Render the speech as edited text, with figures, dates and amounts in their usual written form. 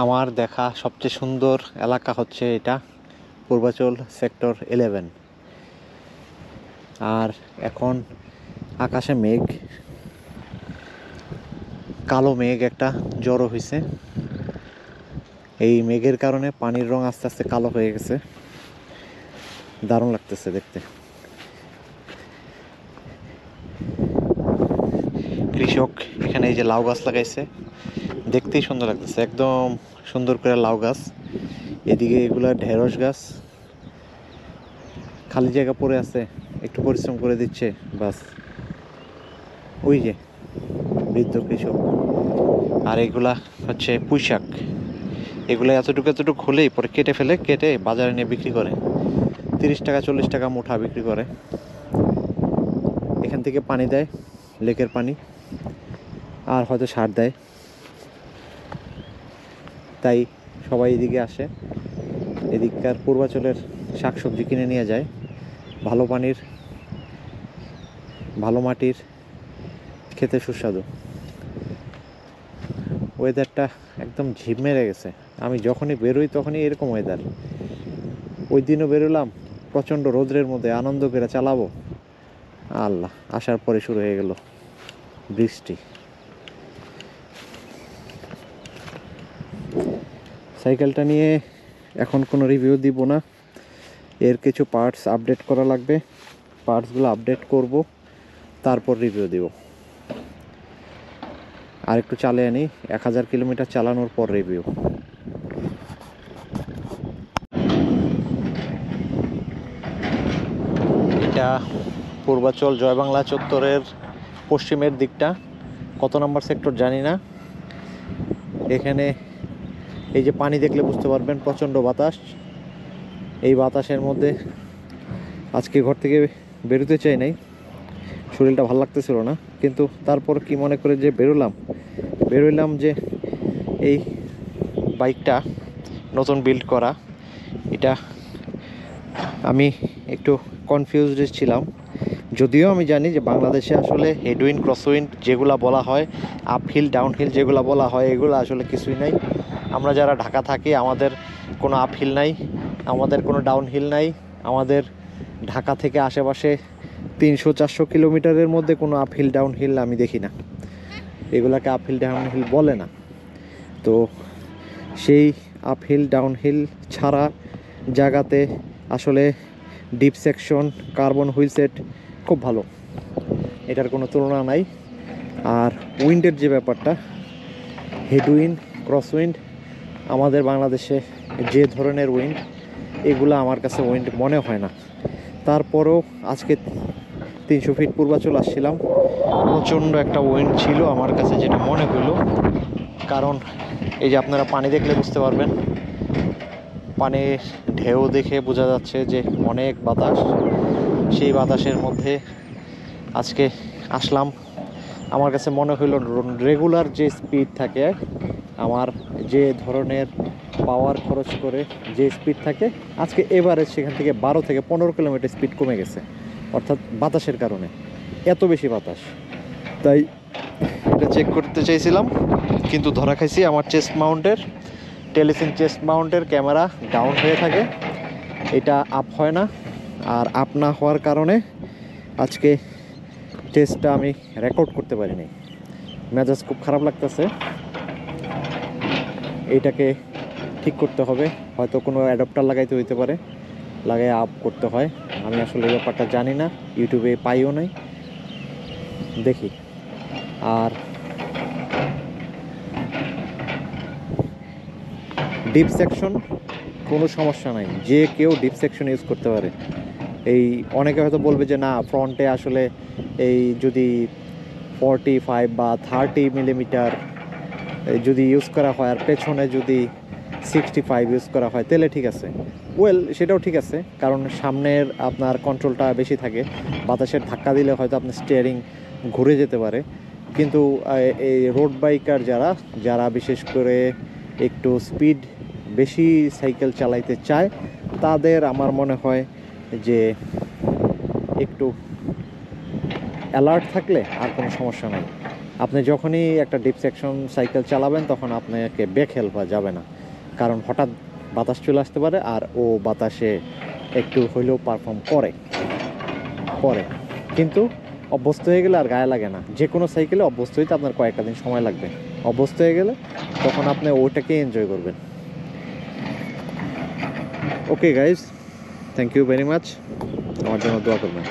আমার দেখা সবচেয়ে সুন্দর এলাকা হচ্ছে এটা, পূর্বাচল সেক্টর 11। আর এখন আকাশে মেঘ, কালো মেঘ একটা জড়ো হয়েছে। এই মেঘের কারণে পানির রং আস্তে আস্তে কালো হয়ে গেছে, দারুণ লাগতেছে দেখতে। কৃষক এখানে এই যে লাউ গাছ লাগাইছে, দেখতেই সুন্দর লাগতেছে, একদম সুন্দর করে লাউ গাছ। এদিকে এগুলা ঢেঁড়স গাছ, খালি জায়গা পড়ে আছে, একটু পরিশ্রম করে দিচ্ছে বাস। ওই যে বৃদ্ধ কৃষক। আর এগুলা হচ্ছে পুঁই শাক, এগুলো এতটুকু এতটুকু হলেই পরে কেটে ফেলে, কেটে বাজারে নিয়ে বিক্রি করে 30 টাকা 40 টাকা মুঠা বিক্রি করে। এখান থেকে পানি দেয়, লেকের পানি, আর হয়তো সার দেয়, তাই সবাই এদিকে আসে। এদিককার পূর্বাচলের শাকসবজি কিনে নিয়ে যায়। ভালো পানির, ভালো মাটির, খেতে সুস্বাদু। ওয়েদারটা একদম ঝিম মেরে গেছে। আমি যখনই বেরোই তখনই এরকম ওয়েদার। ওই দিনও বেরোলাম প্রচণ্ড রৌদ্রের মধ্যে, আনন্দ করে চালাবো, আল্লাহ, আসার পরে শুরু হয়ে গেল বৃষ্টি। সাইকেলটা নিয়ে এখন কোনো রিভিউ দিব না, এর কিছু পার্টস আপডেট করা লাগবে, পার্টসগুলো আপডেট করব, তারপর রিভিউ দিব। আর একটু চালিয়ে আনি, 1000 কিলোমিটার চালানোর পর রিভিউ। এটা পূর্বাচল জয়বাংলা চত্বরের পশ্চিমের দিকটা, কত নম্বর সেক্টর জানি না। এখানে এই যে পানি দেখলে বুঝতে পারবেন, প্রচণ্ড বাতাস। এই বাতাসের মধ্যে আজকে ঘর থেকে বেরোতে চাই নাই, শরীরটা ভালো লাগতেছিল না, কিন্তু তারপর কি মনে করে যে বেরোইলাম যে এই বাইকটা নতুন বিল্ড করা। এটা আমি একটু কনফিউজড ছিলাম, যদিও আমি জানি যে বাংলাদেশে আসলে হেডউইন্ড ক্রসউইন্ড যেগুলো বলা হয়, আপহিল ডাউনহিল যেগুলো বলা হয়, এগুলো আসলে কিছুই নাই। আমরা যারা ঢাকা থাকি আমাদের কোনো আপহিল নাই, আমাদের কোনো ডাউনহিল নাই। আমাদের ঢাকা থেকে আশেপাশে 300-400 কিলোমিটারের মধ্যে কোনো আপহিল ডাউনহিল আমি দেখি না, এগুলাকে আপহিল ডাউনহিল বলে না। তো সেই আপহিল ডাউনহিল ছাড়া জায়গাতে আসলে deep section, carbon wheel set খুব ভালো, এটার কোনো তুলনা নাই। আর উইন্ডের যে ব্যাপারটা, হেডউইন্ড ক্রসউইন্ড আমাদের বাংলাদেশে যে ধরনের উইন্ড, এগুলো আমার কাছে উইন্ড মনে হয় না। তারপরেও আজকে 300 ফিট পূর্বাচল আসছিলাম, প্রচণ্ড একটা উইন্ড ছিল আমার কাছে যেটা মনে হইলো। কারণ এই যে আপনারা পানি দেখলে বুঝতে পারবেন, পানির ঢেউ দেখে বোঝা যাচ্ছে যে অনেক বাতাস। সেই বাতাসের মধ্যে আজকে আসলাম, আমার কাছে মনে হইলো রেগুলার যে স্পিড থাকে, আমার যে ধরনের পাওয়ার খরচ করে যে স্পিড থাকে, আজকে এভারেজ সেখান থেকে 12 থেকে 15 কিলোমিটার স্পিড কমে গেছে, অর্থাৎ বাতাসের কারণে এত বেশি বাতাস। তাই এটা চেক করতে চাইছিলাম, কিন্তু ধরা খাইছি আমার chest মাউন্টের, Telecine chest মাউন্টের camera down হয়ে থাকে, এটা আপ হয় না। আর আপ না হওয়ার কারণে আজকে টেস্টটা আমি রেকর্ড করতে পারিনি। মেজাজ খুব খারাপ লাগতেছে, এইটাকে ঠিক করতে হবে, হয়তো কোনো অ্যাডাপ্টার লাগাইতে হইতে পারে, লাগাই আপ করতে হয়। আমি আসলে এই ব্যাপারটা জানি না, ইউটিউবে পাইও নাই, দেখি। আর ডিপ সেকশন কোনো সমস্যা নাই, যে কেউ ডিপ সেকশন ইউজ করতে পারে। এই অনেকে হয়তো বলবে যে না, ফ্রন্টে আসলে এই যদি 45 বা 30 মিলিমিটার যদি ইউজ করা হয়, আর পেছনে যদি 65 ইউজ করা হয়, তাহলে ঠিক আছে। ওয়েল, সেটাও ঠিক আছে, কারণ সামনের আপনার কন্ট্রোলটা বেশি থাকে, বাতাসের ধাক্কা দিলে হয়তো আপনার স্টিয়ারিং ঘুরে যেতে পারে। কিন্তু এই রোড বাইকার যারা বিশেষ করে একটু স্পিড বেশি সাইকেল চালাইতে চায়, তাদের আমার মনে হয় যে একটু অ্যালার্ট থাকলে আর কোনো সমস্যা নাই। আপনি যখনই একটা ডিপ সেকশন সাইকেল চালাবেন তখন আপনাকে ব্রেক হেল্প যাবে না, কারণ হঠাৎ বাতাস চলে আসতে পারে, আর ও বাতাসে একটু হইলেও পারফর্ম করে করে কিন্তু অভ্যস্ত হয়ে গেলে আর গায়ে লাগে না। যে কোনো সাইকেলে অভ্যস্ত হইতে আপনার কয়েকটা দিন সময় লাগবে, অভ্যস্ত হয়ে গেলে তখন আপনি ওটাকে এনজয় করবেন। Okay guys, thank you very much, আমার জন্য দোয়া করবেন।